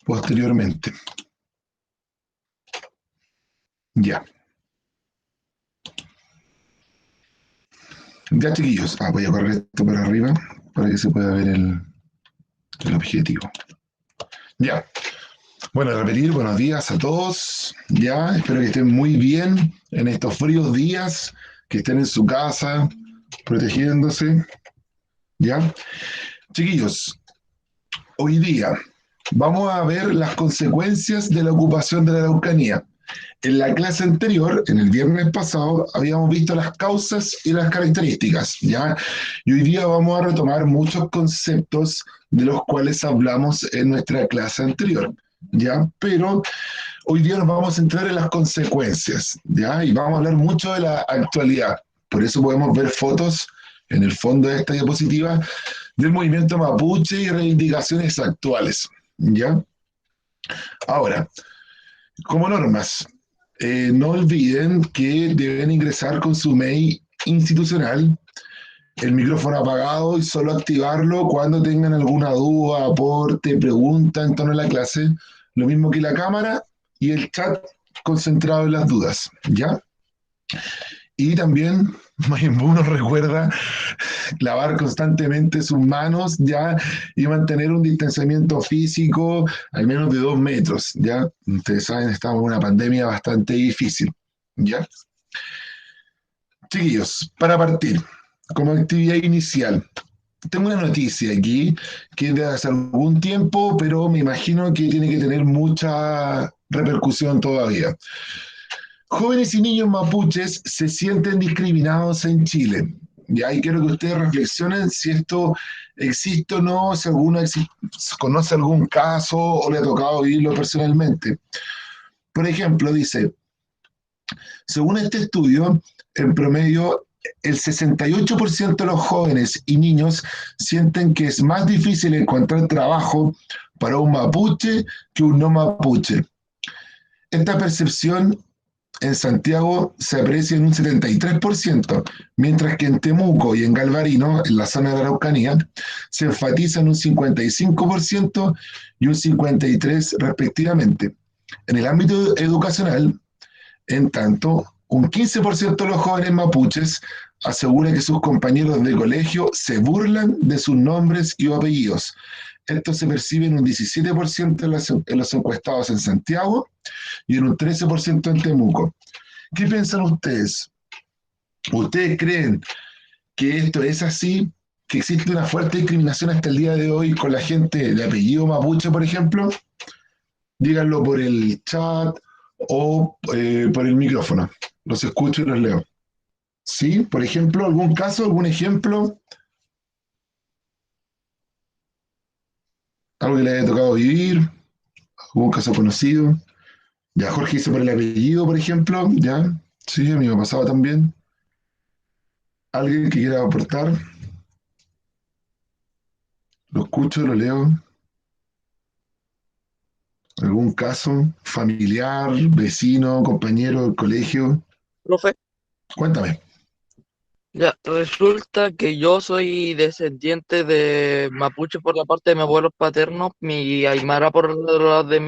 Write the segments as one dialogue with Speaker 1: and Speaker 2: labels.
Speaker 1: posteriormente. Ya. Ya, chiquillos. Voy a correr esto para arriba para que se pueda ver el objetivo. Ya. Bueno, repetir, buenos días a todos. Ya, espero que estén muy bien en estos fríos días, que estén en su casa, protegiéndose. Ya. Chiquillos, hoy día vamos a ver las consecuencias de la ocupación de la Araucanía. En la clase anterior, en el viernes pasado, habíamos visto las causas y las características, ¿ya? Y hoy día vamos a retomar muchos conceptos de los cuales hablamos en nuestra clase anterior, ¿ya? Pero hoy día nos vamos a centrar en las consecuencias, ¿ya? Y vamos a hablar mucho de la actualidad. Por eso podemos ver fotos en el fondo de esta diapositiva del movimiento mapuche y reivindicaciones actuales, ¿ya? Ahora, como normas, no olviden que deben ingresar con su mail institucional, el micrófono apagado y solo activarlo cuando tengan alguna duda, aporte, pregunta en torno a la clase. Lo mismo que la cámara y el chat concentrado en las dudas, ¿ya? Y también Mayimbu nos recuerda lavar constantemente sus manos, ¿ya? Y mantener un distanciamiento físico al menos de 2 metros, ¿ya? Ustedes saben, estamos en una pandemia bastante difícil, ¿ya? Chiquillos, para partir, como actividad inicial, tengo una noticia aquí que es de hace algún tiempo, pero me imagino que tiene que tener mucha repercusión todavía. Jóvenes y niños mapuches se sienten discriminados en Chile. Y ahí quiero que ustedes reflexionen si esto existe o no, si alguno conoce algún caso o le ha tocado vivirlo personalmente. Por ejemplo, dice, según este estudio, en promedio, el 68% de los jóvenes y niños sienten que es más difícil encontrar trabajo para un mapuche que un no mapuche. Esta percepción en Santiago se aprecia en un 73%, mientras que en Temuco y en Galvarino, en la zona de la Araucanía, se enfatiza en un 55% y un 53% respectivamente. En el ámbito educacional, en tanto, un 15% de los jóvenes mapuches asegura que sus compañeros de colegio se burlan de sus nombres y apellidos. Esto se percibe en un 17% en los encuestados en Santiago y en un 13% en Temuco. ¿Qué piensan ustedes? ¿Ustedes creen que esto es así? ¿Que existe una fuerte discriminación hasta el día de hoy con la gente de apellido mapuche, por ejemplo? Díganlo por el chat o por el micrófono. Los escucho y los leo. ¿Sí? Por ejemplo, algún caso, algún ejemplo, algo que le haya tocado vivir, algún caso conocido. Ya Jorge hizo por el apellido, por ejemplo, ya. Sí, a mí me pasaba también. ¿Alguien que quiera aportar? Lo escucho, lo leo. ¿Algún caso familiar, vecino, compañero del colegio?
Speaker 2: Profe,
Speaker 1: Cuéntame.
Speaker 2: ya resulta que yo soy descendiente de mapuche por la parte de mi abuelo paterno, mi aymara por el lado de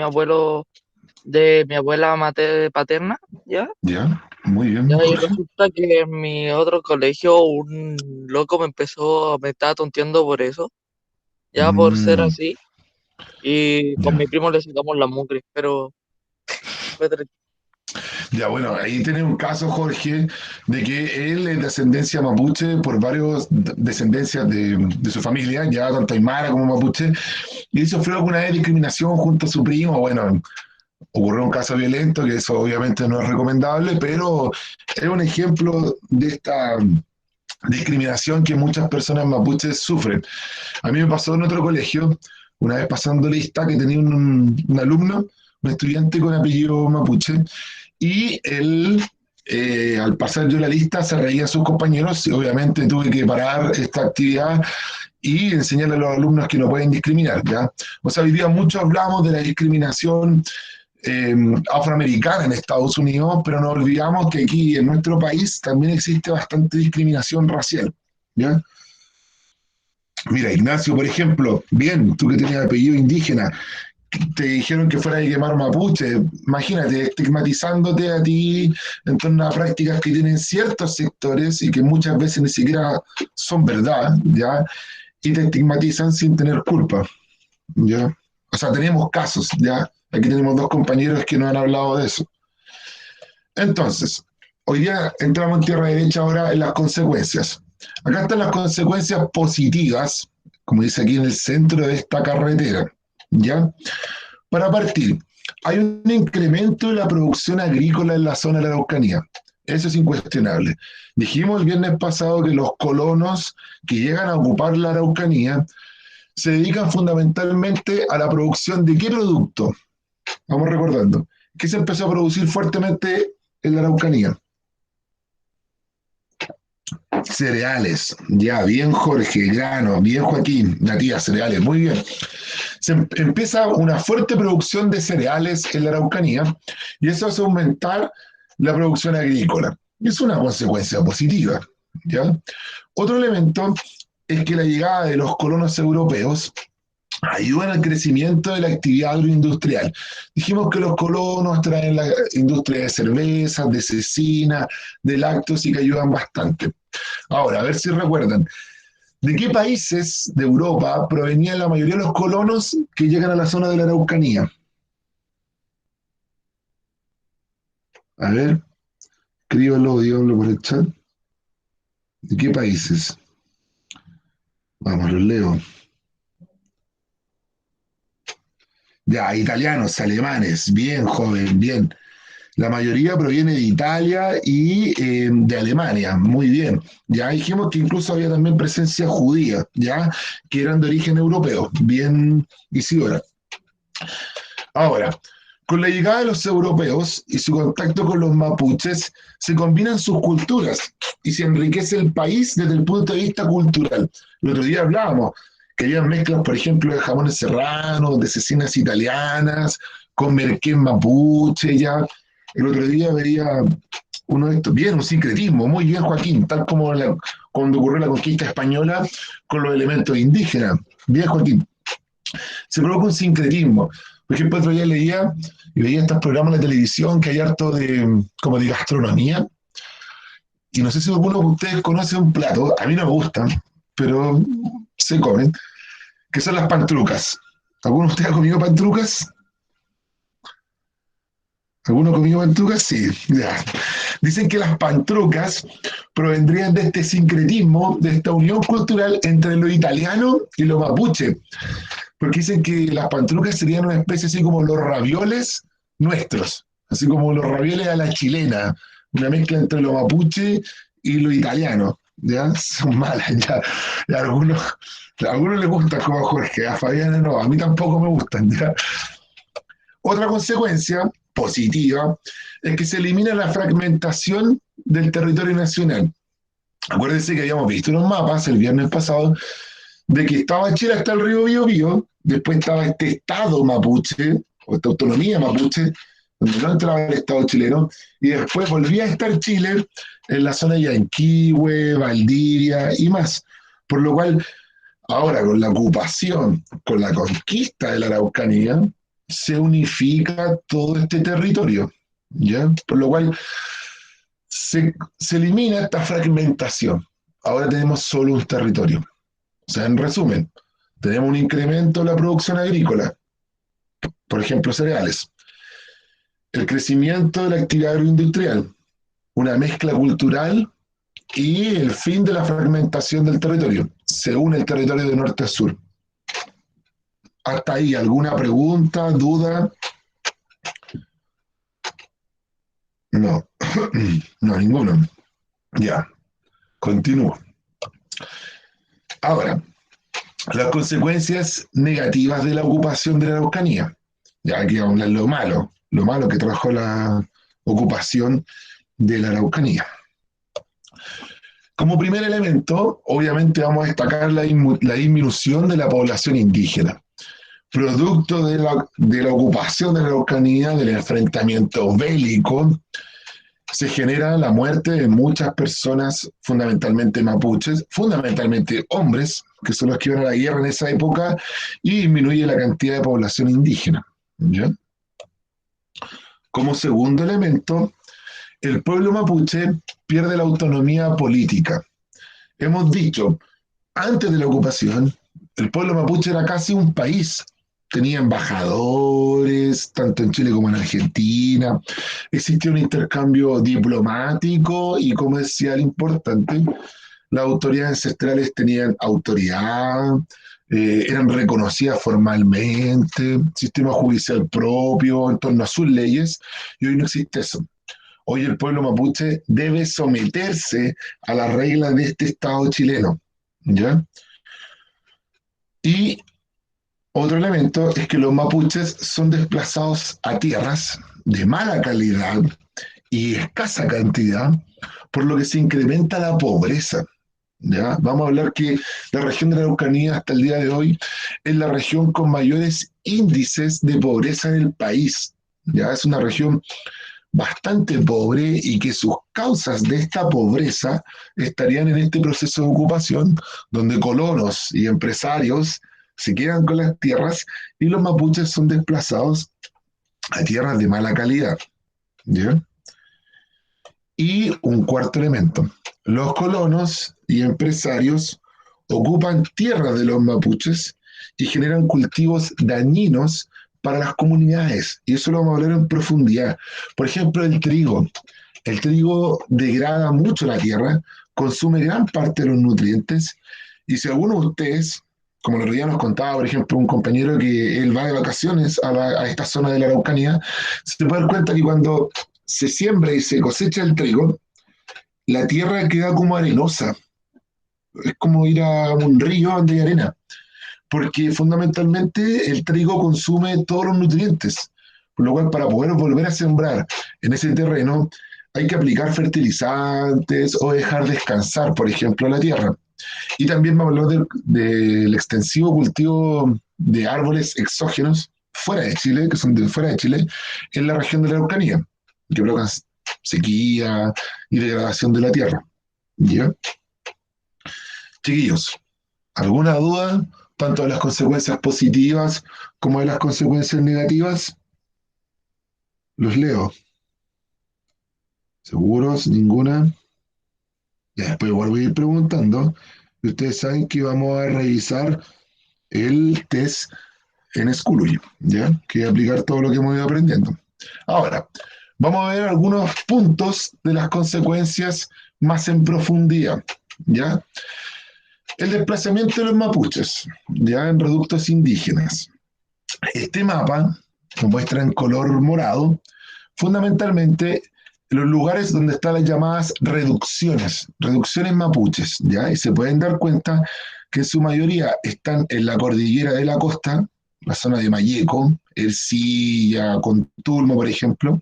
Speaker 2: mi abuela paterna, ¿ya?
Speaker 1: Ya, muy bien,
Speaker 2: Ya, y
Speaker 1: Jorge.
Speaker 2: resulta que en mi otro colegio un loco me estaba tonteando por eso, ya por ser
Speaker 1: Mm,
Speaker 2: así, y con
Speaker 1: ya.
Speaker 2: mi primo le sacamos la mugre, pero fue
Speaker 1: Ya, bueno, ahí tiene un caso, Jorge, de que él es de ascendencia mapuche por varios descendencias de su familia, ya tanto aymara como maputre, y él sufrió alguna vez discriminación junto a su primo. Bueno, ocurrió un caso violento, que eso obviamente no es recomendable, pero es un ejemplo de esta discriminación que muchas personas mapuches sufren. A mí me pasó en otro colegio, una vez pasando lista, que tenía un alumno, un estudiante con apellido mapuche, y él, al pasar yo la lista, se reía a sus compañeros y obviamente tuve que parar esta actividad y enseñarle a los alumnos que no pueden discriminar, ¿ya? O sea, hoy día mucho hablamos de la discriminación eh, afroamericana en Estados Unidos, pero no olvidamos que aquí en nuestro país también existe bastante discriminación racial, ¿ya? Mira, Ignacio, por ejemplo, bien, tú que tienes apellido indígena, te dijeron que fuera a quemar mapuche. Imagínate, estigmatizándote a ti en torno a prácticas que tienen ciertos sectores y que muchas veces ni siquiera son verdad, ¿ya? Y te estigmatizan sin tener culpa, ¿ya? O sea, tenemos casos, ¿ya? Aquí tenemos dos compañeros que nos han hablado de eso. Entonces, hoy día entramos en tierra derecha ahora en las consecuencias. Acá están las consecuencias positivas, como dice aquí en el centro de esta carretera, ¿ya? Para partir, hay un incremento de la producción agrícola en la zona de la Araucanía. Eso es incuestionable. Dijimos el viernes pasado que los colonos que llegan a ocupar la Araucanía se dedican fundamentalmente a la producción de qué producto. Vamos recordando. ¿Qué se empezó a producir fuertemente en la Araucanía? Cereales. Ya, bien Jorge, grano, bien Joaquín, Natía, cereales, muy bien. Empieza una fuerte producción de cereales en la Araucanía y eso hace aumentar la producción agrícola. Y es una consecuencia positiva, ¿ya? Otro elemento es que la llegada de los colonos europeos ayudan al crecimiento de la actividad agroindustrial. Dijimos que los colonos traen la industria de cervezas, de cecina, de lácteos y que ayudan bastante. Ahora, a ver si recuerdan, ¿de qué países de Europa provenían la mayoría de los colonos que llegan a la zona de la Araucanía? A ver, escríbanlo, díganlo por el chat. ¿De qué países? Vamos, los leo. Ya, italianos, alemanes, bien, joven, bien. La mayoría proviene de Italia y de Alemania, muy bien. Ya dijimos que incluso había también presencia judía, ya, que eran de origen europeo, bien, Isidora. Ahora, con la llegada de los europeos y su contacto con los mapuches, se combinan sus culturas y se enriquece el país desde el punto de vista cultural. El otro día hablábamos que había mezclas, por ejemplo, de jamones serranos, de cecinas italianas, con merquén mapuche, ya. El otro día veía uno de estos, bien, un sincretismo, muy bien, Joaquín, tal como cuando ocurrió la conquista española con los elementos indígenas. Bien, Joaquín. Se provoca un sincretismo. Por ejemplo, otro día leía y veía estos programas de televisión que hay harto de, como de gastronomía. Y no sé si alguno de ustedes conoce un plato, a mí no me gustan, pero se comen, que son las pantrucas. ¿Alguno de ustedes ha comido pantrucas? ¿Alguno ha comido pantrucas? Sí, ya. Dicen que las pantrucas provendrían de este sincretismo, de esta unión cultural entre lo italiano y lo mapuche. Porque dicen que las pantrucas serían una especie así como los ravioles nuestros, así como los ravioles a la chilena, una mezcla entre lo mapuche y lo italiano, ¿ya? Son malas, ya. Y a algunos les gustan como a Jorge, a Fabián no, a mí tampoco me gustan, ¿ya? Otra consecuencia positiva es que se elimina la fragmentación del territorio nacional. Acuérdense que habíamos visto unos mapas el viernes pasado de que estaba Chile hasta el río Biobío, después estaba este estado mapuche, o esta autonomía mapuche, donde no entraba el estado chileno, y después volvía a estar Chile en la zona de Yanquihue, Valdivia y más. Por lo cual, ahora con la ocupación, con la conquista de la Araucanía, se unifica todo este territorio, ¿ya? Por lo cual se elimina esta fragmentación. Ahora tenemos solo un territorio. O sea, en resumen, tenemos un incremento en la producción agrícola, por ejemplo, cereales, el crecimiento de la actividad agroindustrial, una mezcla cultural y el fin de la fragmentación del territorio. Se une el territorio de norte a sur. Hasta ahí, ¿alguna pregunta, duda? No, no, ninguno. Ya, continúo. Ahora, las consecuencias negativas de la ocupación de la Araucanía. Ya hay que hablar lo malo que trajo la ocupación de la Araucanía. Como primer elemento, obviamente vamos a destacar la disminución de la población indígena, producto de la ocupación de la Araucanía, del enfrentamiento bélico, se genera la muerte de muchas personas, fundamentalmente mapuches, fundamentalmente hombres, que son los que iban a la guerra en esa época, y disminuye la cantidad de población indígena. ¿Ya? Como segundo elemento, el pueblo mapuche pierde la autonomía política. Hemos dicho, antes de la ocupación, el pueblo mapuche era casi un país. Tenía embajadores, tanto en Chile como en Argentina. Existía un intercambio diplomático y comercial importante. Las autoridades ancestrales tenían autoridad, eran reconocidas formalmente, sistema judicial propio en torno a sus leyes, y hoy no existe eso. Hoy el pueblo mapuche debe someterse a las reglas de este Estado chileno. ¿Ya? Y otro elemento es que los mapuches son desplazados a tierras de mala calidad y escasa cantidad, por lo que se incrementa la pobreza. ¿Ya? Vamos a hablar que la región de la Araucanía hasta el día de hoy es la región con mayores índices de pobreza en el país. ¿Ya? Es una región bastante pobre y que sus causas de esta pobreza estarían en este proceso de ocupación, donde colonos y empresarios se quedan con las tierras y los mapuches son desplazados a tierras de mala calidad. ¿Ya? Y un cuarto elemento, los colonos y empresarios ocupan tierras de los mapuches y generan cultivos dañinos para las comunidades. Y eso lo vamos a hablar en profundidad. Por ejemplo, el trigo. El trigo degrada mucho la tierra, consume gran parte de los nutrientes. Y si alguno de ustedes, como el otro día nos contaba, por ejemplo, un compañero que él va de vacaciones a esta zona de la Araucanía, se puede dar cuenta que cuando se siembra y se cosecha el trigo, la tierra queda como arenosa. Es como ir a un río donde hay arena, porque fundamentalmente el trigo consume todos los nutrientes, por lo cual para poder volver a sembrar en ese terreno hay que aplicar fertilizantes o dejar descansar, por ejemplo, la tierra. Y también vamos a hablar del extensivo cultivo de árboles exógenos fuera de Chile, que son de fuera de Chile, en la región de la Araucanía, que provocan sequía y degradación de la tierra. ¿Ya? Chiquillos, ¿alguna duda? Tanto de las consecuencias positivas como de las consecuencias negativas. Los leo. ¿Seguros? ¿Ninguna? Ya después vuelvo a ir preguntando. Y ustedes saben que vamos a revisar el test en Schoology, ¿ya? Que voy a aplicar todo lo que hemos ido aprendiendo. Ahora, vamos a ver algunos puntos de las consecuencias más en profundidad, ¿ya? El desplazamiento de los mapuches, ya en reductos indígenas. Este mapa, como muestra en color morado, fundamentalmente los lugares donde están las llamadas reducciones mapuches, ¿ya? Y se pueden dar cuenta que en su mayoría están en la cordillera de la costa, la zona de Mayeco, Ercilla, Contulmo, por ejemplo,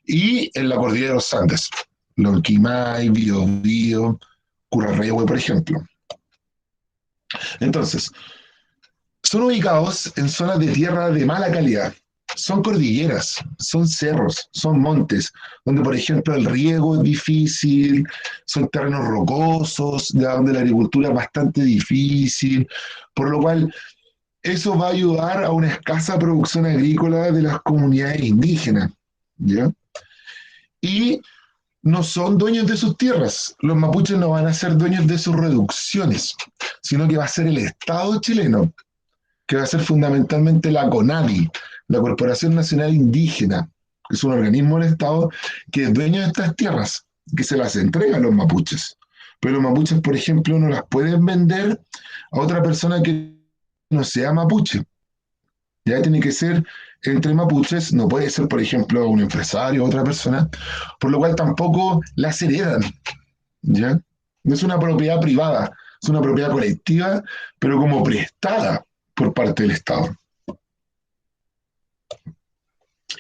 Speaker 1: y en la cordillera de los Andes, Lonquimay, Biobío, Curarrehue, por ejemplo. Entonces, son ubicados en zonas de tierra de mala calidad. Son cordilleras, son cerros, son montes, donde por ejemplo el riego es difícil, son terrenos rocosos, donde la agricultura es bastante difícil, por lo cual eso va a ayudar a una escasa producción agrícola de las comunidades indígenas. ¿Ya? Y no son dueños de sus tierras. Los mapuches no van a ser dueños de sus reducciones, sino que va a ser el Estado chileno, que va a ser fundamentalmente la CONADI, la Corporación Nacional Indígena, que es un organismo del Estado que es dueño de estas tierras, que se las entrega a los mapuches. Pero los mapuches, por ejemplo, no las pueden vender a otra persona que no sea mapuche. Ya tiene que ser entre mapuches, no puede ser, por ejemplo, un empresario o otra persona, por lo cual tampoco las heredan. ¿Ya? No es una propiedad privada, es una propiedad colectiva, pero como prestada por parte del Estado.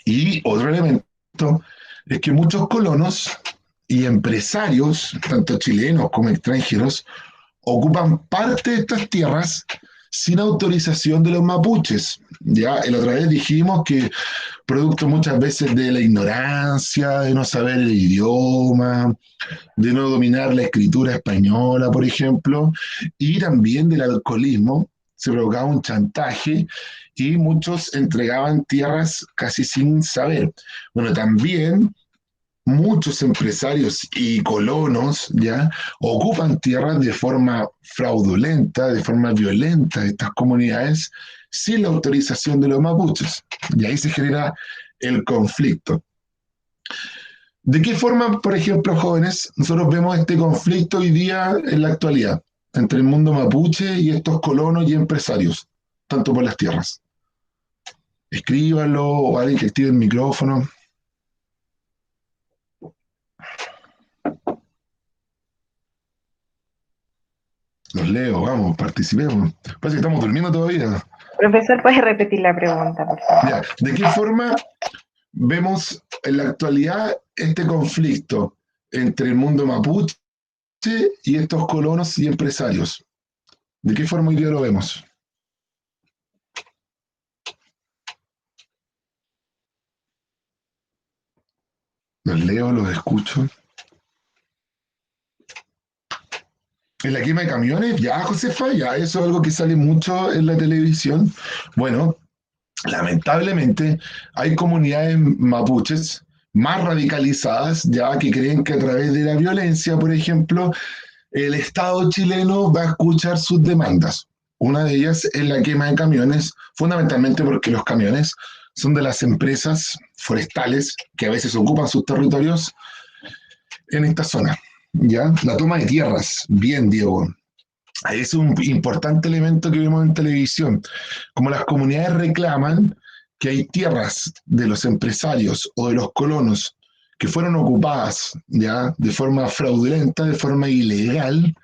Speaker 1: Y otro elemento es que muchos colonos y empresarios, tanto chilenos como extranjeros, ocupan parte de estas tierras sin autorización de los mapuches. Ya, la otra vez dijimos que producto muchas veces de la ignorancia, de no saber el idioma, de no dominar la escritura española, por ejemplo, y también del alcoholismo. Se provocaba un chantaje y muchos entregaban tierras casi sin saber. Bueno, también muchos empresarios y colonos ya ocupan tierras de forma fraudulenta, de forma violenta de estas comunidades sin la autorización de los mapuches. Y ahí se genera el conflicto. ¿De qué forma, por ejemplo, jóvenes, nosotros vemos este conflicto hoy día en la actualidad entre el mundo mapuche y estos colonos y empresarios, tanto por las tierras? Escríbanlo o alguien que active el micrófono. Los leo, vamos, participemos. Parece que estamos durmiendo todavía.
Speaker 3: Profesor, ¿puede repetir la pregunta, por
Speaker 1: Ya,
Speaker 3: favor?
Speaker 1: ¿de qué forma vemos en la actualidad este conflicto entre el mundo mapuche y estos colonos y empresarios? ¿De qué forma hoy día lo vemos? Los leo, los escucho. En la quema de camiones, ya, Josefa, ya, eso es algo que sale mucho en la televisión. Bueno, lamentablemente hay comunidades mapuches más radicalizadas, ya que creen que a través de la violencia, por ejemplo, el Estado chileno va a escuchar sus demandas. Una de ellas es la quema de camiones, fundamentalmente porque los camiones son de las empresas forestales que a veces ocupan sus territorios en esta zona. ¿Ya? La toma de tierras, bien, Diego. Ahí es un importante elemento que vemos en televisión. Como las comunidades reclaman que hay tierras de los empresarios o de los colonos que fueron ocupadas ya de forma fraudulenta, de forma ilegal,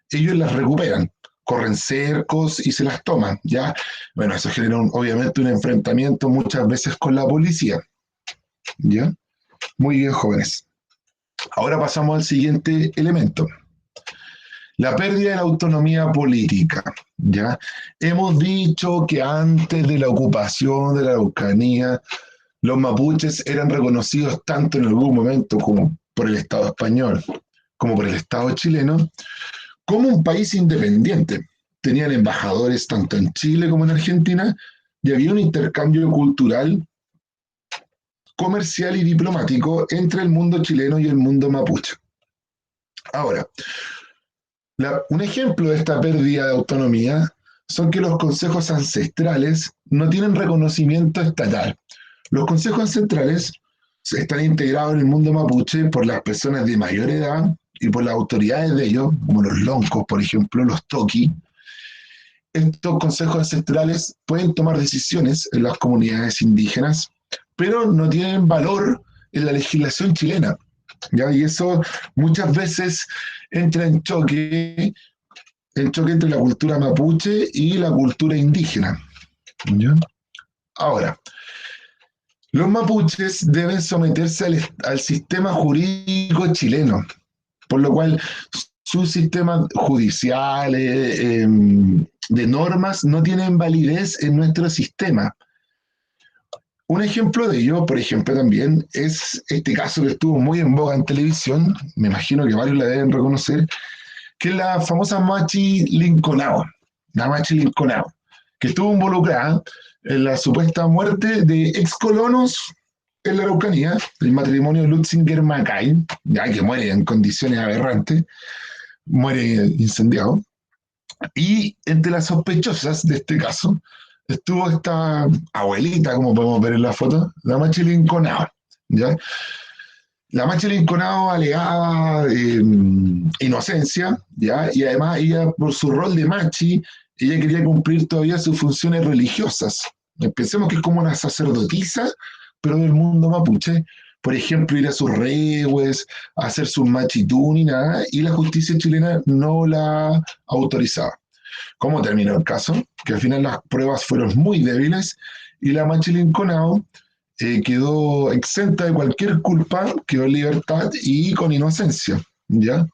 Speaker 1: ellos las recuperan, corren cercos y se las toman, ¿ya? Bueno, eso genera obviamente un enfrentamiento muchas veces con la policía, ¿ya? Muy bien, jóvenes. Ahora pasamos al siguiente elemento. La pérdida de la autonomía política, ¿ya? Hemos dicho que antes de la ocupación de la Araucanía, los mapuches eran reconocidos tanto en algún momento como por el Estado español, como por el Estado chileno, como un país independiente. Tenían embajadores tanto en Chile como en Argentina y había un intercambio cultural, comercial y diplomático entre el mundo chileno y el mundo mapuche. Ahora, un ejemplo de esta pérdida de autonomía son que los consejos ancestrales no tienen reconocimiento estatal. Los consejos ancestrales están integrados en el mundo mapuche por las personas de mayor edad y por las autoridades de ellos, como los loncos, por ejemplo, los toqui. Estos consejos ancestrales pueden tomar decisiones en las comunidades indígenas, pero no tienen valor en la legislación chilena, ¿ya? Y eso muchas veces entra en choque entre la cultura mapuche y la cultura indígena, ¿ya? Ahora, los mapuches deben someterse al sistema jurídico chileno, por lo cual sus sistemas judiciales, de normas, no tienen validez en nuestro sistema. Un ejemplo de ello, por ejemplo, también es este caso que estuvo muy en boga en televisión, me imagino que varios la deben reconocer, que es la famosa Machi Linconao, la Machi Linconao, que estuvo involucrada en la supuesta muerte de ex colonos en la Araucanía, el matrimonio Lutzinger-Mackay, ya que muere en condiciones aberrantes, muere incendiado. Y entre las sospechosas de este caso estuvo esta abuelita, como podemos ver en la foto, la Machi Linconao, ¿ya? La Machi Linconao alegaba inocencia, ¿ya? Y además ella, por su rol de Machi, ella quería cumplir todavía sus funciones religiosas. Pensemos que es como una sacerdotisa, pero del mundo mapuche. Por ejemplo, ir a sus rehues, hacer sus machitún y nada, y la justicia chilena no la autorizaba. ¿Cómo terminó el caso? Que al final las pruebas fueron muy débiles y la Machi Linconao quedó exenta de cualquier culpa, quedó en libertad y con inocencia, ¿ya?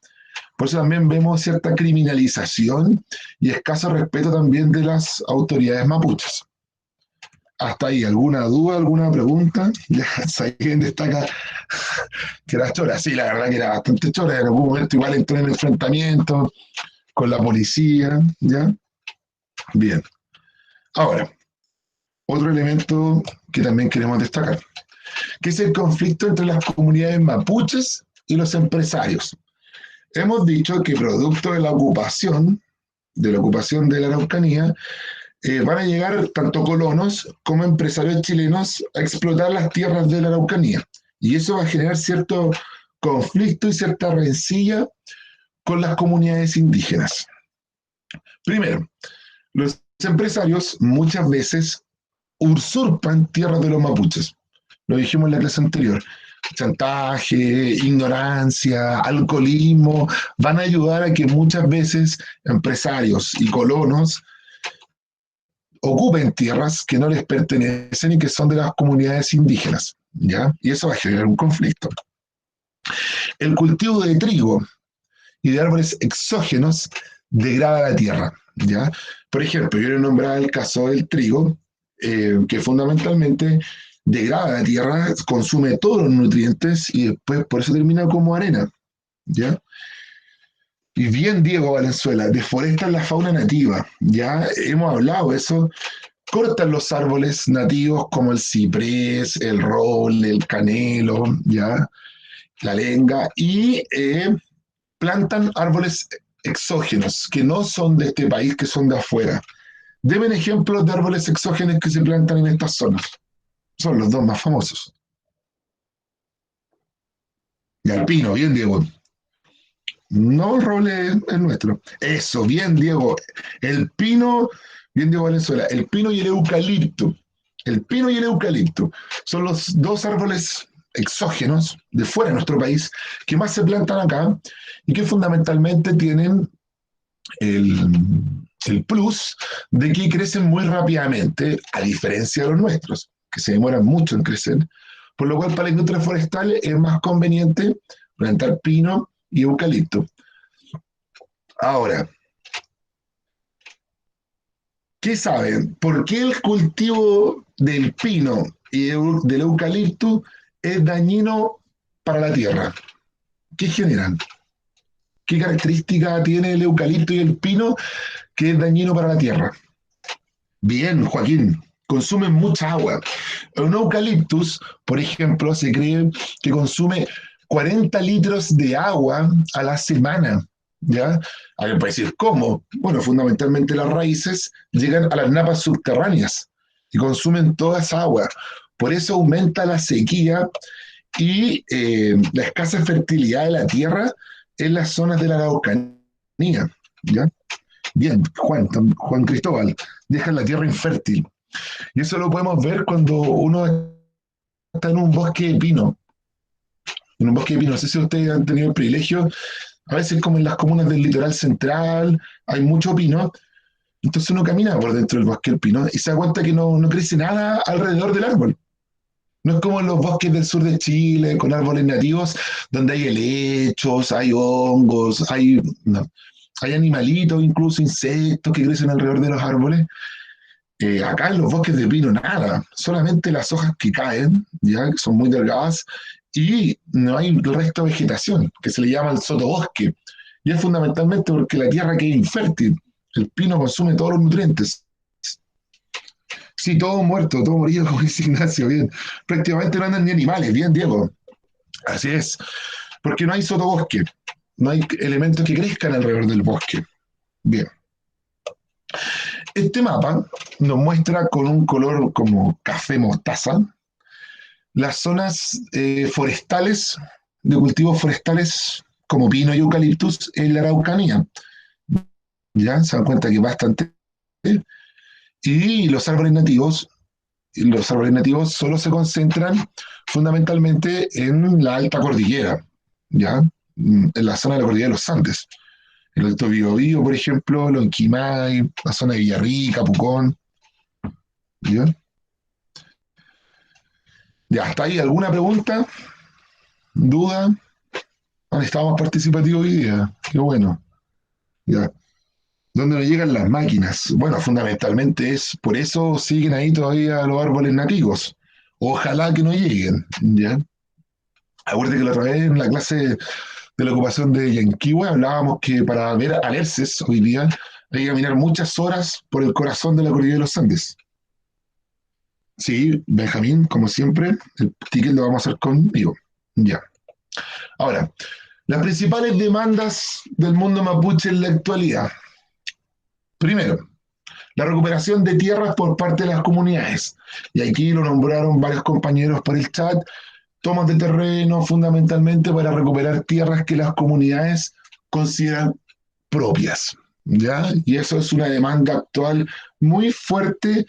Speaker 1: Por eso también vemos cierta criminalización y escaso respeto también de las autoridades mapuches. Hasta ahí, ¿alguna duda, alguna pregunta? Ya, alguien destaca que era chora. Sí, la verdad que era bastante chora. En algún momento igual entró en enfrentamiento con la policía, ¿ya? Bien. Ahora, otro elemento que también queremos destacar, que es el conflicto entre las comunidades mapuches y los empresarios. Hemos dicho que producto de la ocupación de la Araucanía, van a llegar tanto colonos como empresarios chilenos a explotar las tierras de la Araucanía. Y eso va a generar cierto conflicto y cierta rencilla con las comunidades indígenas. Primero, los empresarios muchas veces usurpan tierras de los mapuches. Lo dijimos en la clase anterior. Chantaje, ignorancia, alcoholismo van a ayudar a que muchas veces empresarios y colonos ocupen tierras que no les pertenecen y que son de las comunidades indígenas, ¿ya? Y eso va a generar un conflicto. El cultivo de trigo y de árboles exógenos degrada la tierra, ¿ya? Por ejemplo, yo le nombraba el caso del trigo, que fundamentalmente degrada la tierra, consume todos los nutrientes y después por eso termina como arena, ¿ya? Y bien, Diego Valenzuela, deforestan la fauna nativa, ya hemos hablado de eso, cortan los árboles nativos como el ciprés, el roble, el canelo, ya, la lenga, y plantan árboles exógenos que no son de este país, que son de afuera. Deben ejemplos de árboles exógenos que se plantan en estas zonas. Son los dos más famosos. Y el pino, bien, Diego. No el roble es nuestro. Eso, bien, Diego. El pino, bien, Diego Valenzuela. El pino y el eucalipto. El pino y el eucalipto son los dos árboles exógenos de fuera de nuestro país que más se plantan acá y que fundamentalmente tienen el, el plus de que crecen muy rápidamente, a diferencia de los nuestros, que se demoran mucho en crecer, por lo cual para la industria forestal es más conveniente plantar pino y eucalipto. Ahora, ¿qué saben? ¿Por qué el cultivo del pino y del eucalipto es dañino para la tierra? ¿Qué generan? ¿Qué característica tiene el eucalipto y el pino que es dañino para la tierra? Bien, Joaquín, consumen mucha agua. Un eucaliptus, por ejemplo, se cree que consume 40 litros de agua a la semana. ¿Ya? Alguien puede decir, ¿cómo? Bueno, fundamentalmente las raíces llegan a las napas subterráneas y consumen toda esa agua. Por eso aumenta la sequía y la escasa fertilidad de la tierra en las zonas de la Araucanía. ¿Ya? Bien, Juan Cristóbal, dejan la tierra infértil. Y eso lo podemos ver cuando uno está en un bosque de pino. En un bosque de pino, no sé si ustedes han tenido el privilegio, a veces como en las comunas del litoral central, hay mucho pino, entonces uno camina por dentro del bosque del pino y se da cuenta que no crece nada alrededor del árbol. No es como en los bosques del sur de Chile, con árboles nativos, donde hay helechos, hay hongos, no, hay animalitos, incluso insectos que crecen alrededor de los árboles. Acá en los bosques de pino nada, solamente las hojas que caen, ya que son muy delgadas, y no hay resto de vegetación, que se le llama el sotobosque. Y es fundamentalmente porque la tierra queda infértil. El pino consume todos los nutrientes. Sí, todo muerto, todo morido, como dice Ignacio, bien. Prácticamente no andan ni animales, bien, Diego. Así es, porque no hay sotobosque, no hay elementos que crezcan alrededor del bosque. Bien. Este mapa nos muestra con un color como café mostaza las zonas forestales, de cultivos forestales como pino y eucaliptus en la Araucanía. Ya se dan cuenta que bastante. Y los árboles nativos solo se concentran fundamentalmente en la alta cordillera, ¿ya? En la zona de la cordillera de los Andes. El Alto Biobío, por ejemplo, Lonquimay, la zona de Villarrica, Pucón, ¿ya? Ya, ¿está ahí alguna pregunta? ¿Duda? Ah, estamos participativos hoy día. Qué bueno. Ya. donde no llegan las máquinas. Bueno, fundamentalmente es por eso siguen ahí todavía los árboles nativos. Ojalá que no lleguen, ¿ya? Acuérdate que la otra vez en la clase de la ocupación de Yanquihue hablábamos que para ver alerces hoy día hay que caminar muchas horas por el corazón de la cordillera de los Andes. Sí, Benjamín, como siempre, el ticket lo vamos a hacer conmigo. Ya. Ahora, las principales demandas del mundo mapuche en la actualidad. Primero, la recuperación de tierras por parte de las comunidades. Y aquí lo nombraron varios compañeros por el chat. Tomas de terreno fundamentalmente para recuperar tierras que las comunidades consideran propias. ¿Ya? Y eso es una demanda actual muy fuerte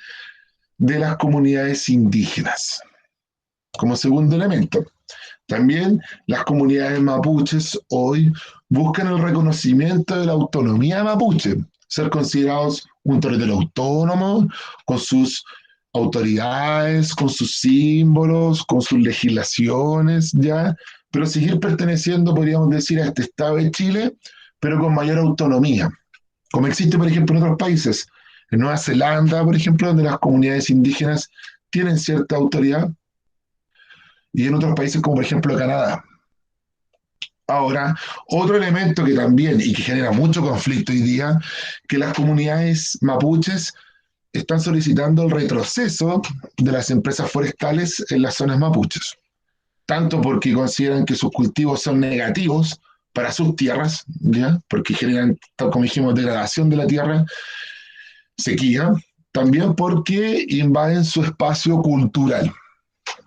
Speaker 1: de las comunidades indígenas. Como segundo elemento, también las comunidades mapuches hoy buscan el reconocimiento de la autonomía mapuche, ser considerados un territorio autónomo con sus autoridades, con sus símbolos, con sus legislaciones, ¿ya? Pero seguir perteneciendo, podríamos decir, a este Estado de Chile, pero con mayor autonomía, como existe, por ejemplo, en otros países. En Nueva Zelanda, por ejemplo, donde las comunidades indígenas tienen cierta autoridad, y en otros países como por ejemplo Canadá. Ahora, otro elemento que también y que genera mucho conflicto hoy día, que las comunidades mapuches están solicitando el retroceso de las empresas forestales en las zonas mapuches, tanto porque consideran que sus cultivos son negativos para sus tierras, ¿ya? Porque generan, tal como dijimos, degradación de la tierra, sequía, también porque invaden su espacio cultural,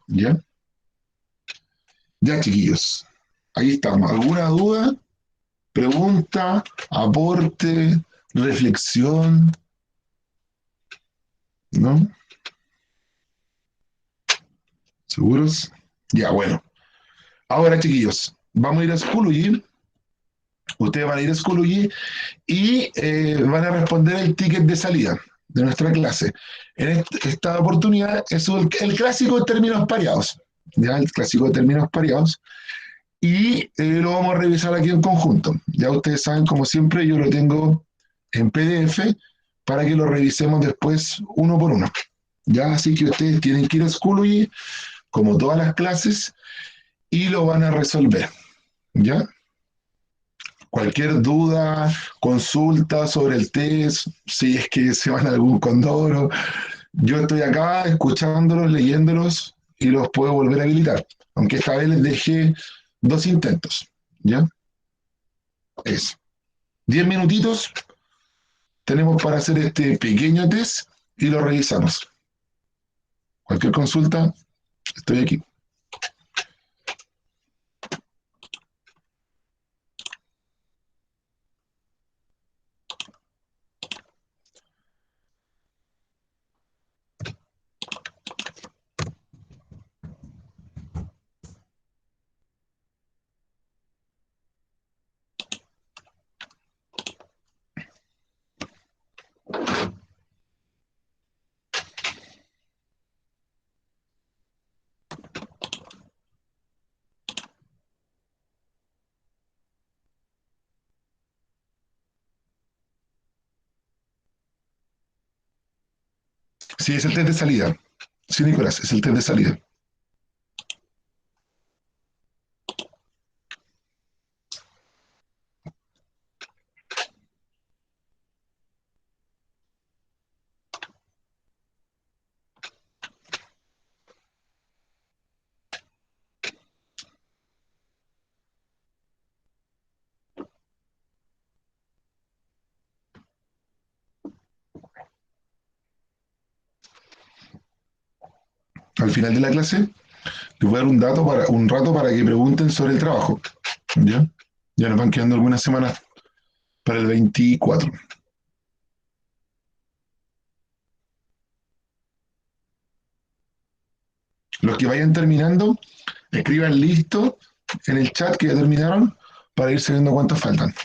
Speaker 1: ¿ya? Ya, chiquillos, ahí estamos. ¿Alguna duda? Pregunta, aporte, reflexión, ¿no? ¿Seguros? Ya, bueno. Ahora, chiquillos, vamos a ir a Schoology. Ustedes van a ir a Schoology y van a responder el ticket de salida de nuestra clase. En esta oportunidad es el clásico de términos pareados. Ya, el clásico de términos pareados. Y lo vamos a revisar aquí en conjunto. Ya ustedes saben, como siempre, yo lo tengo en PDF para que lo revisemos después uno por uno. Ya, así que ustedes tienen que ir a Schoology, como todas las clases, y lo van a resolver. ¿Ya? Cualquier duda, consulta sobre el test, si es que se van a algún condoro, yo estoy acá escuchándolos, leyéndolos y los puedo volver a habilitar. Aunque esta vez les dejé 2 intentos. ¿Ya? Eso. 10 minutitos tenemos para hacer este pequeño test y lo revisamos. Cualquier consulta, estoy aquí. Sí, es el test de salida. Sí, Nicolás, es el test de salida. Al final de la clase, les voy a dar un rato para que pregunten sobre el trabajo. ¿Ya? Ya nos van quedando algunas semanas para el 24. Los que vayan terminando, escriban listo en el chat que ya terminaron para ir sabiendo cuántos faltan.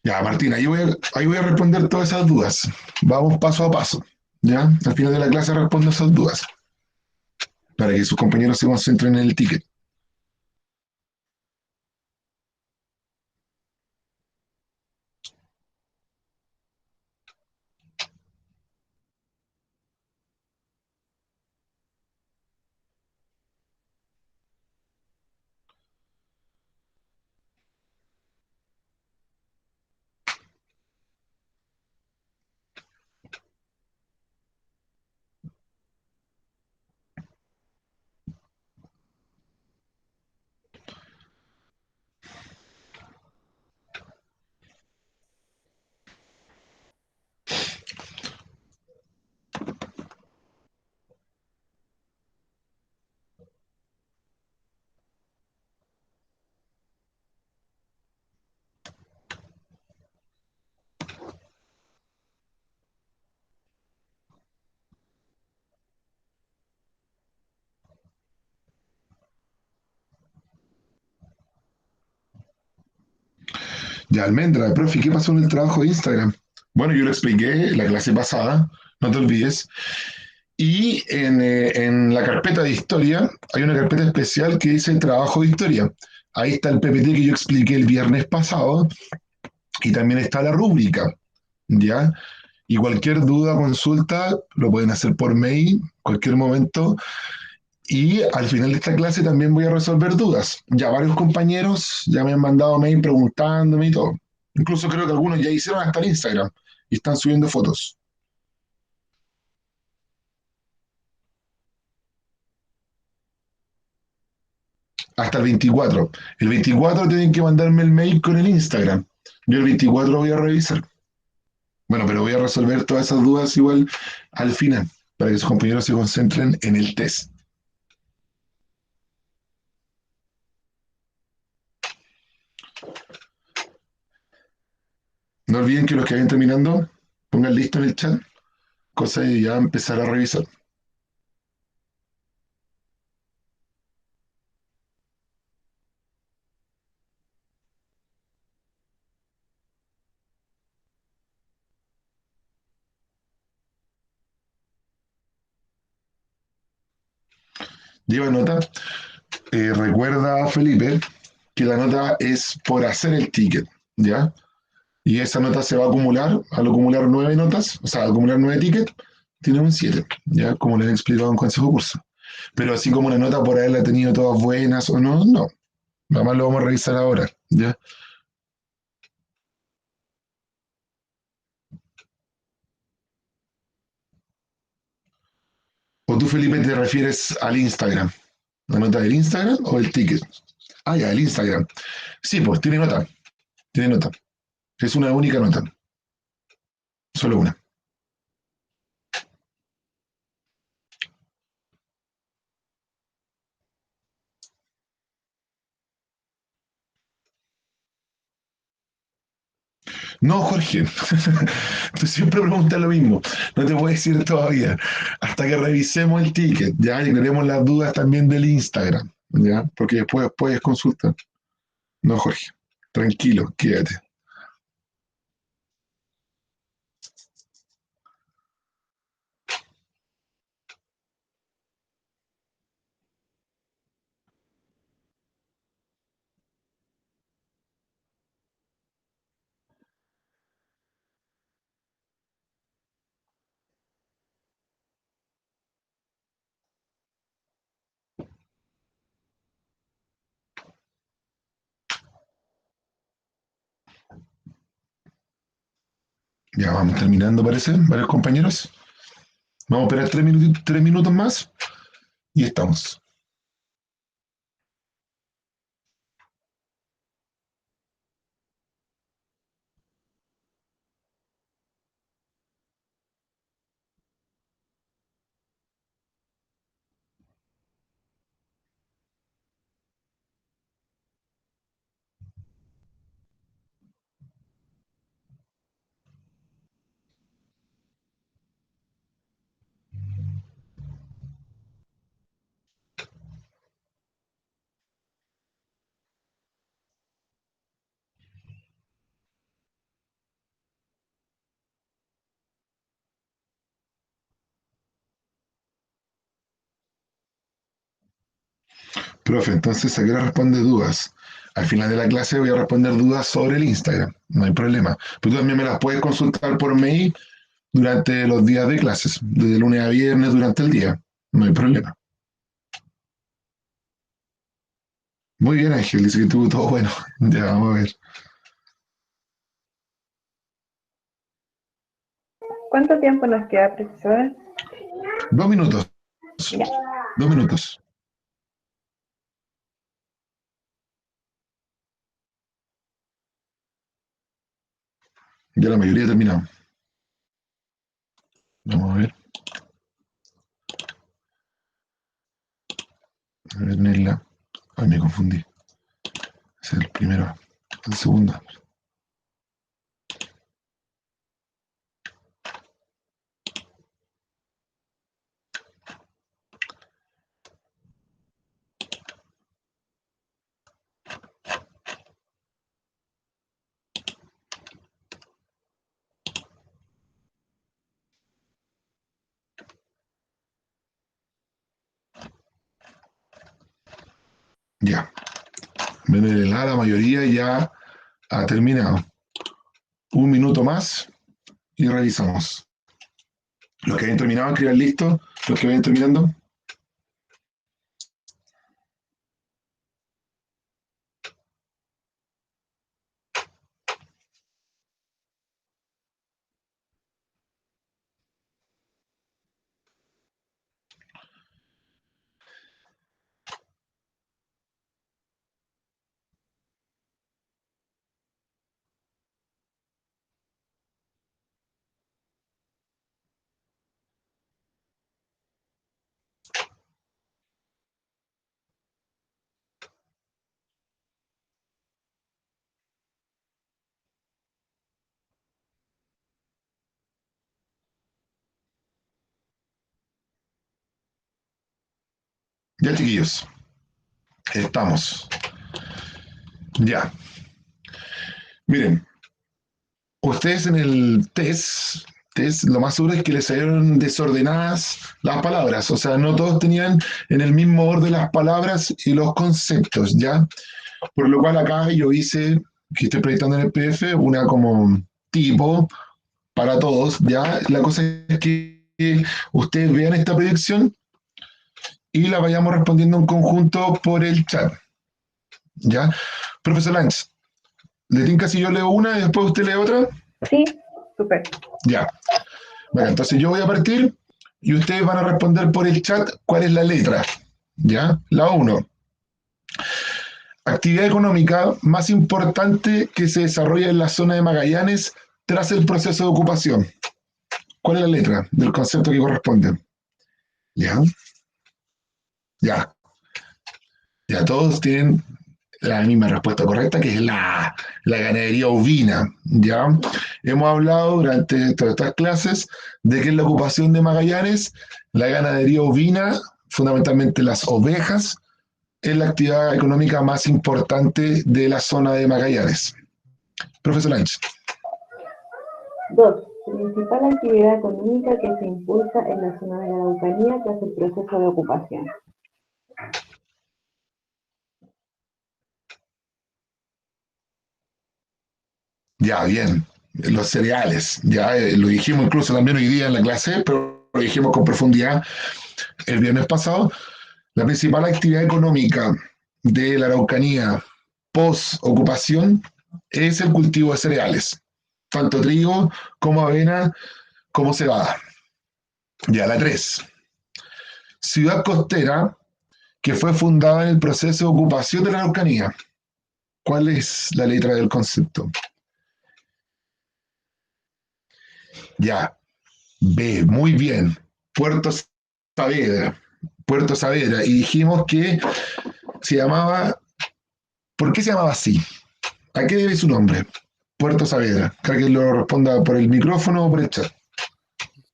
Speaker 1: Ya, Martín, ahí voy a responder todas esas dudas. Vamos paso a paso. ¿Ya? Al final de la clase respondo esas dudas para que sus compañeros se concentren en el ticket. Ya, Almendra, profe, ¿qué pasó en el trabajo de Instagram? Bueno, yo lo expliqué en la clase pasada, no te olvides. Y en la carpeta de historia hay una carpeta especial que dice trabajo de historia. Ahí está el PPT que yo expliqué el viernes pasado y también está la rúbrica, ¿ya? Y cualquier duda, consulta, lo pueden hacer por mail, cualquier momento. Y al final de esta clase también voy a resolver dudas. Ya varios compañeros ya me han mandado mail preguntándome y todo. Incluso creo que algunos ya hicieron hasta el Instagram y están subiendo fotos. Hasta el 24. El 24 tienen que mandarme el mail con el Instagram. Yo el 24 voy a revisar. Bueno, pero voy a resolver todas esas dudas igual al final, para que sus compañeros se concentren en el test. No olviden que los que vayan terminando, pongan listo en el chat, cosa de ya empezar a revisar. Lleva nota. Recuerda, Felipe, que la nota es por hacer el ticket, ¿ya? Y esa nota se va a acumular, al acumular 9 notas, o sea, al acumular 9 tickets, tiene un 7, ¿ya? Como les he explicado en consejo curso. Pero así como una nota por haberla tenido todas buenas o no, no. Nada más lo vamos a revisar ahora, ¿ya? ¿O tú, Felipe, te refieres al Instagram? ¿La nota del Instagram o el ticket? Ah, ya, el Instagram. Sí, pues tiene nota, tiene nota. Es una única nota, solo una. No, Jorge, tú siempre preguntas lo mismo. No te puedo decir todavía. Hasta que revisemos el ticket, ya, y veremos las dudas también del Instagram, ya, porque después puedes consultar. No, Jorge, tranquilo, quédate. Ya vamos terminando, parece, varios compañeros. Vamos a esperar 3 minutos más y estamos. Profe, entonces, ¿a qué hora responde dudas? Al final de la clase voy a responder dudas sobre el Instagram, no hay problema. Pero tú también me las puedes consultar por mail durante los días de clases, desde lunes a viernes durante el día, no hay problema. Muy bien, Ángel, dice que tuvo todo bueno. Ya, vamos a ver.
Speaker 3: ¿Cuánto tiempo nos queda, profesora?
Speaker 1: 2 minutos,
Speaker 3: Ya.
Speaker 1: 2 minutos. Ya la mayoría terminado. Vamos a ver. A ver, Nela. Ay, me confundí. Es el primero. El segundo. Ya. Venezuela, la mayoría ya ha terminado. Un minuto más y revisamos. Los que hayan terminado, escriban listo. Los que vayan terminando. Ya, chiquillos. Estamos. Ya. Miren, ustedes en el test, lo más seguro es que les salieron desordenadas las palabras. O sea, no todos tenían en el mismo orden las palabras y los conceptos, ¿ya? Por lo cual acá yo hice, que estoy proyectando en el PDF, una como tipo para todos, ¿ya? La cosa es que ustedes vean esta proyección y la vayamos respondiendo en conjunto por el chat, ¿ya? Profesor Lange, ¿le tinca si yo leo una y después usted lee otra?
Speaker 3: Sí, súper.
Speaker 1: Ya. Bueno, entonces yo voy a partir y ustedes van a responder por el chat cuál es la letra, ¿ya? La uno. Actividad económica más importante que se desarrolla en la zona de Magallanes tras el proceso de ocupación. ¿Cuál es la letra del concepto que corresponde? ¿Ya? Ya. Ya todos tienen la misma respuesta correcta, que es la ganadería ovina. ¿Ya? Hemos hablado durante todas estas clases de que en la ocupación de Magallanes, la ganadería ovina, fundamentalmente las ovejas, es la actividad económica más importante de la zona de Magallanes. Profesor Lange.
Speaker 3: 2. Principal actividad económica que se impulsa en la zona de la Araucanía tras el proceso de ocupación.
Speaker 1: Ya, bien. Los cereales, ya lo dijimos incluso también hoy día en la clase, pero lo dijimos con profundidad el viernes pasado. La principal actividad económica de la Araucanía post-ocupación es el cultivo de cereales, tanto trigo como avena como cebada. Ya, la 3. Ciudad costera que fue fundada en el proceso de ocupación de la Araucanía. ¿Cuál es la letra del concepto? Ya, B, muy bien. Puerto Saavedra. Puerto Saavedra. Y dijimos que se llamaba. ¿Por qué se llamaba así? ¿A qué debe su nombre? Puerto Saavedra. Que alguien lo responda por el micrófono o por el chat.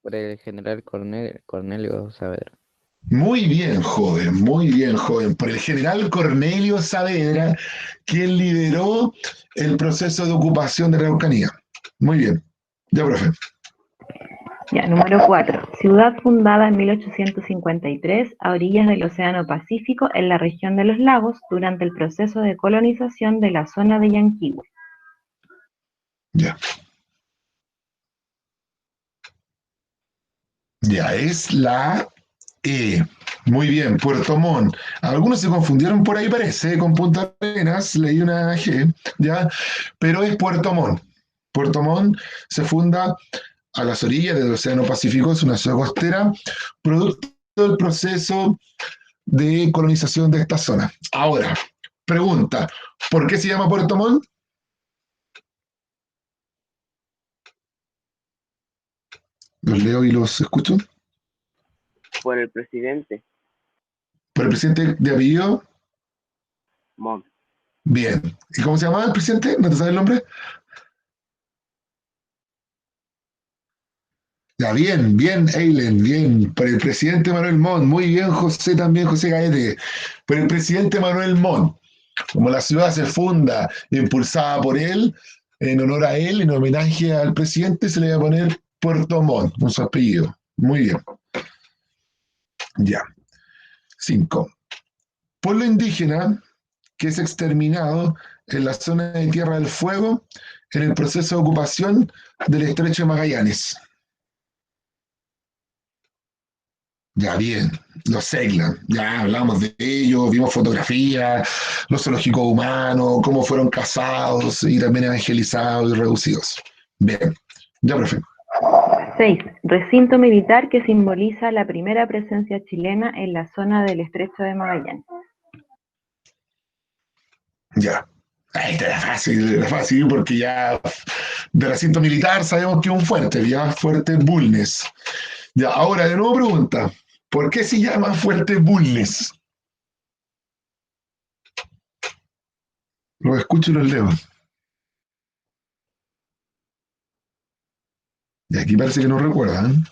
Speaker 4: Por el general Cornelio Saavedra.
Speaker 1: Muy bien, joven, muy bien, joven. Por el general Cornelio Saavedra, quien lideró el proceso de ocupación de la Araucanía. Muy bien. Ya, profe.
Speaker 3: Ya, número 4. Ciudad fundada en 1853 a orillas del Océano Pacífico en la región de los lagos durante el proceso de colonización de la zona de Yanquihue.
Speaker 1: Ya. Ya, es la E. Muy bien, Puerto Montt. Algunos se confundieron por ahí, parece, con Punta Arenas, leí una G, ¿ya? Pero es Puerto Montt. Puerto Montt se funda a las orillas del Océano Pacífico, es una ciudad costera, producto del proceso de colonización de esta zona. Ahora, pregunta, ¿por qué se llama Puerto Montt? Los leo y los escucho.
Speaker 5: Por el presidente
Speaker 1: ¿Por el presidente de apellido?
Speaker 5: Montt.
Speaker 1: Bien. ¿Y cómo se llama el presidente? ¿No te sabes el nombre? Ya, bien, bien, Eilen, bien. Por el presidente Manuel Montt. Muy bien, José, también José Gaete. Por el presidente Manuel Montt. Como la ciudad se funda, impulsada por él, en honor a él, en homenaje al presidente, se le va a poner Puerto Montt, con su apellido. Muy bien. Ya. 5. Pueblo indígena que es exterminado en la zona de Tierra del Fuego en el proceso de ocupación del Estrecho de Magallanes? Ya, bien, los Ceylan, ya hablamos de ellos, vimos fotografías, los zoológicos humanos, cómo fueron cazados y también evangelizados y reducidos. Bien, ya, profe.
Speaker 3: 6. Recinto militar que simboliza la primera presencia chilena en la zona del Estrecho de Magallanes.
Speaker 1: Ya. Ahí está, era fácil, porque ya de recinto militar sabemos que es un fuerte, ya fuerte Bulnes. Ya, ahora de nuevo pregunta, ¿por qué se llama fuerte Bulnes? Los escucho y los leo. Y aquí parece que no recuerdan.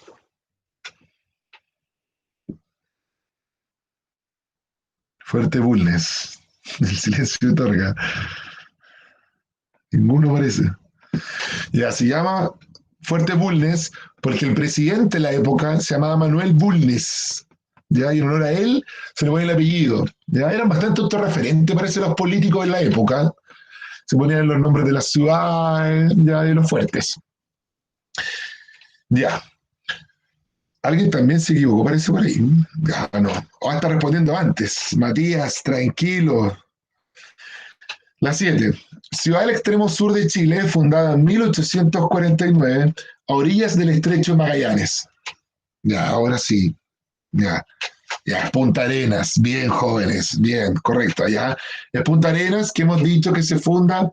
Speaker 1: Fuerte Bulnes. El silencio otorga. Ninguno parece. Ya, se llama Fuerte Bulnes porque el presidente de la época se llamaba Manuel Bulnes. Ya, y en honor a él se le pone el apellido. Ya, eran bastante autorreferentes, parece, los políticos en la época. Se ponían los nombres de las ciudades, ya, de los fuertes. Ya. Alguien también se equivocó, parece por ahí. Ya, no. O está respondiendo antes. Matías, tranquilo. La 7. Ciudad del extremo sur de Chile, fundada en 1849, a orillas del estrecho de Magallanes. Ya, ahora sí. Ya. Ya, Punta Arenas, bien jóvenes, bien, correcto. Ya, es Punta Arenas que hemos dicho que se funda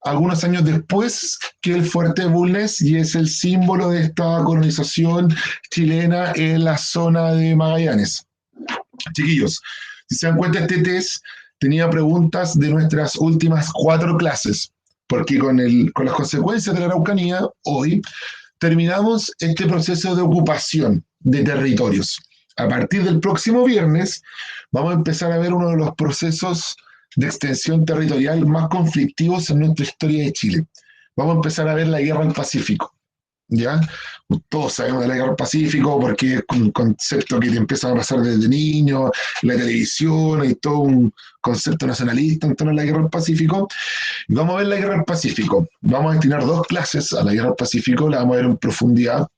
Speaker 1: algunos años después que el Fuerte Bulnes y es el símbolo de esta colonización chilena en la zona de Magallanes. Chiquillos, si se dan cuenta, este test tenía preguntas de nuestras últimas 4 clases, porque con las consecuencias de la Araucanía, hoy terminamos este proceso de ocupación de territorios. A partir del próximo viernes vamos a empezar a ver uno de los procesos de extensión territorial más conflictivos en nuestra historia de Chile. Vamos a empezar a ver la guerra del Pacífico. ¿Ya? Todos sabemos de la guerra del Pacífico porque es un concepto que te empieza a pasar desde niño, la televisión, hay todo un concepto nacionalista en torno a la guerra del Pacífico. Y vamos a ver la guerra del Pacífico. Vamos a destinar 2 clases a la guerra del Pacífico, la vamos a ver en profundidad.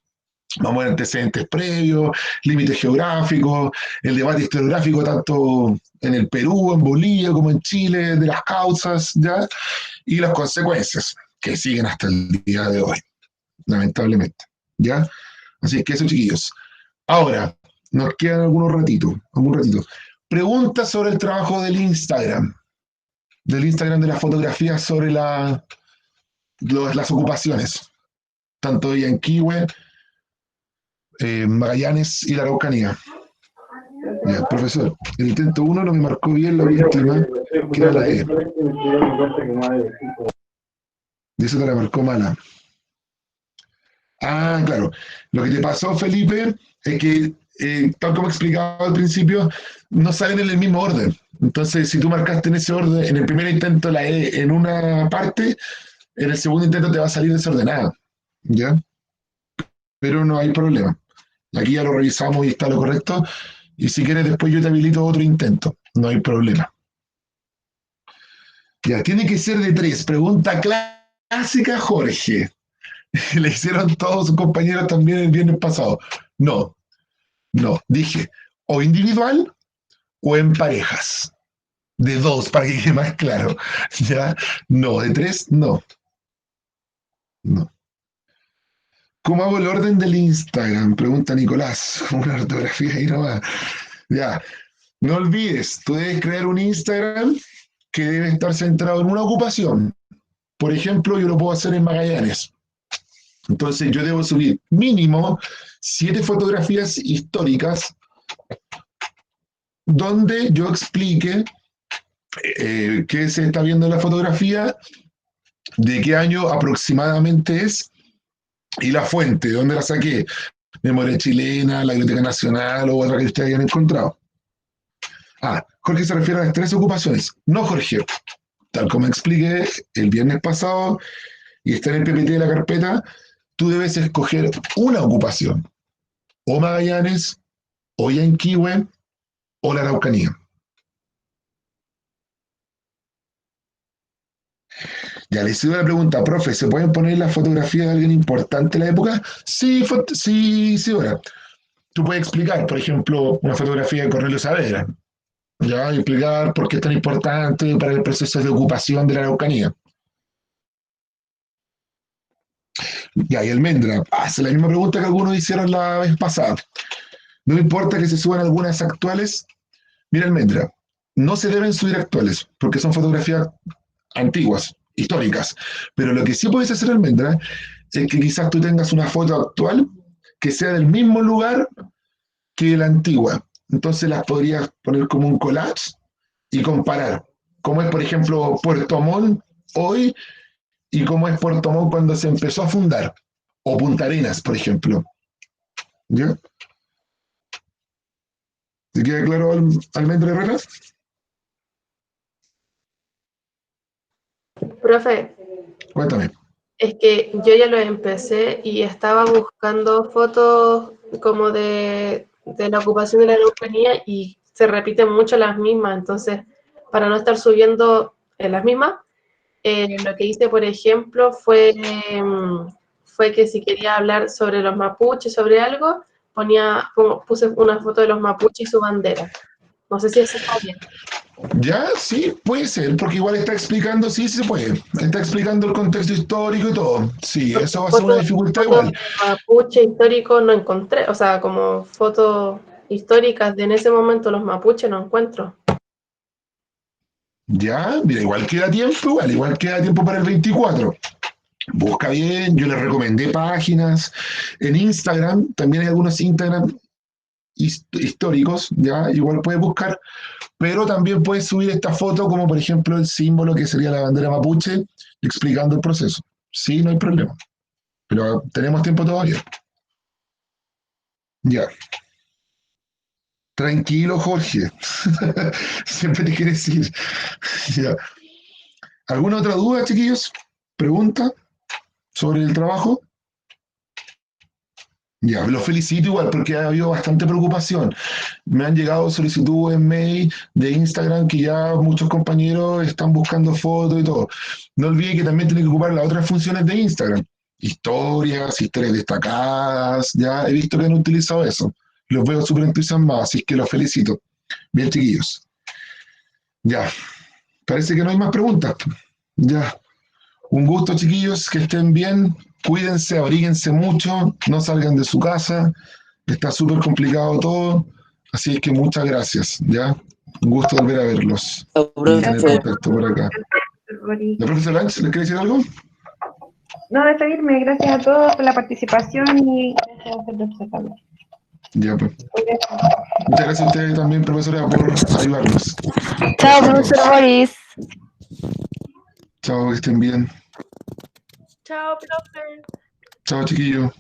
Speaker 1: Vamos a ver antecedentes previos, límites geográficos, el debate historiográfico tanto en el Perú, en Bolivia, como en Chile, de las causas, ¿ya? Y las consecuencias que siguen hasta el día de hoy, lamentablemente, ¿ya? Así que eso, chiquillos. Ahora, nos quedan algún ratito. Preguntas sobre el trabajo del Instagram de las fotografías sobre las ocupaciones, tanto de Yanquihue, Magallanes y la Araucanía. Ya, profesor, el intento 1 no me marcó bien la última, que era la E. De eso te la marcó mala. Ah, claro. Lo que te pasó, Felipe, es que, tal como explicaba al principio, no salen en el mismo orden. Entonces, si tú marcaste en ese orden, en el primer intento la E en una parte, en el segundo intento te va a salir desordenada. ¿Ya? Pero no hay problema. Aquí ya lo revisamos y está lo correcto. Y si quieres, después yo te habilito otro intento. No hay problema. Ya, tiene que ser de 3. Pregunta clásica, Jorge. Le hicieron todos sus compañeros también el viernes pasado. No. Dije, o individual o en parejas. De 2, para que quede más claro. Ya, no. De 3, no. ¿Cómo hago el orden del Instagram? Pregunta Nicolás. Una ortografía ahí nomás. Ya. No olvides, tú debes crear un Instagram que debe estar centrado en una ocupación. Por ejemplo, yo lo puedo hacer en Magallanes. Entonces yo debo subir mínimo 7 fotografías históricas donde yo explique qué se está viendo en la fotografía, de qué año aproximadamente es y la fuente, de dónde la saqué. Memoria Chilena, la Biblioteca Nacional o otra que ustedes hayan encontrado. Jorge se refiere a las 3 ocupaciones. No, Jorge. Tal como expliqué el viernes pasado y está en el PPT de la carpeta, tú debes escoger una ocupación. O Magallanes, o Yanquihue, o la Araucanía. Ya le hice una pregunta, profe, ¿se pueden poner las fotografías de alguien importante en la época? Sí, sí, ahora. Tú puedes explicar, por ejemplo, una fotografía de Cornelio Saavedra, ya, y explicar por qué es tan importante para el proceso de ocupación de la Araucanía. Ya, y Almendra, hace la misma pregunta que algunos hicieron la vez pasada. No me importa que se suban algunas actuales. Mira, Almendra, no se deben subir actuales, porque son fotografías antiguas, históricas. Pero lo que sí puedes hacer, Almendra, es que quizás tú tengas una foto actual que sea del mismo lugar que la antigua. Entonces las podrías poner como un collage y comparar. Cómo es, por ejemplo, Puerto Montt hoy y cómo es Puerto Montt cuando se empezó a fundar. O Punta Arenas, por ejemplo. ¿Ya? ¿Te queda claro, Almendra Herrera?
Speaker 6: Profe,
Speaker 1: Cuéntame.
Speaker 6: es que yo ya lo empecé y estaba buscando fotos como de la ocupación de la Araucanía y se repiten mucho las mismas, entonces para no estar subiendo en las mismas, lo que hice, por ejemplo, fue que si quería hablar sobre los mapuches, sobre algo, puse una foto de los mapuches y su bandera. No sé si eso está bien.
Speaker 1: Ya, sí, puede ser, porque igual está explicando, sí, sí se puede. Está explicando el contexto histórico y todo. Sí,
Speaker 6: Porque
Speaker 1: eso va a ser una dificultad
Speaker 6: fotos
Speaker 1: igual.
Speaker 6: de mapuche histórico no encontré, o sea, como fotos históricas de en ese momento los mapuches no encuentro.
Speaker 1: Ya, mira, igual queda tiempo para el 24. Busca bien, yo les recomendé páginas. En Instagram, también hay algunos Instagram históricos, ya, igual puedes buscar, pero también puedes subir esta foto como por ejemplo el símbolo que sería la bandera mapuche, explicando el proceso. Sí, no hay problema, pero tenemos tiempo todavía. Ya, tranquilo, Jorge. Siempre te quieres ir. Ya. ¿Alguna otra duda, chiquillos? ¿Pregunta sobre el trabajo? Ya, los felicito igual porque ha habido bastante preocupación. Me han llegado solicitudes en mail de Instagram que ya muchos compañeros están buscando fotos y todo. No olviden que también tienen que ocupar las otras funciones de Instagram. Historias destacadas, ya he visto que han utilizado eso. Los veo súper entusiasmados, así que los felicito. Bien, chiquillos. Ya, parece que no hay más preguntas. Ya, un gusto, chiquillos, que estén bien. Cuídense, abríguense mucho, no salgan de su casa. Está súper complicado todo. Así es que muchas gracias, ¿ya? Un gusto volver a verlos y tener
Speaker 3: Gracias,
Speaker 1: contacto por acá.
Speaker 3: Boris.
Speaker 1: ¿La profesora Lanch, le quiere decir algo?
Speaker 3: No, despedirme. Gracias a todos por la participación y gracias por observarme.
Speaker 1: Ya, pues. Muchas gracias a ustedes también, profesora, por ayudarnos.
Speaker 7: Chao,
Speaker 1: Gracias a
Speaker 7: profesor
Speaker 1: todos.
Speaker 7: Boris.
Speaker 1: Chao, que estén bien.
Speaker 6: Chao, profe.
Speaker 1: Chao, chiquillos.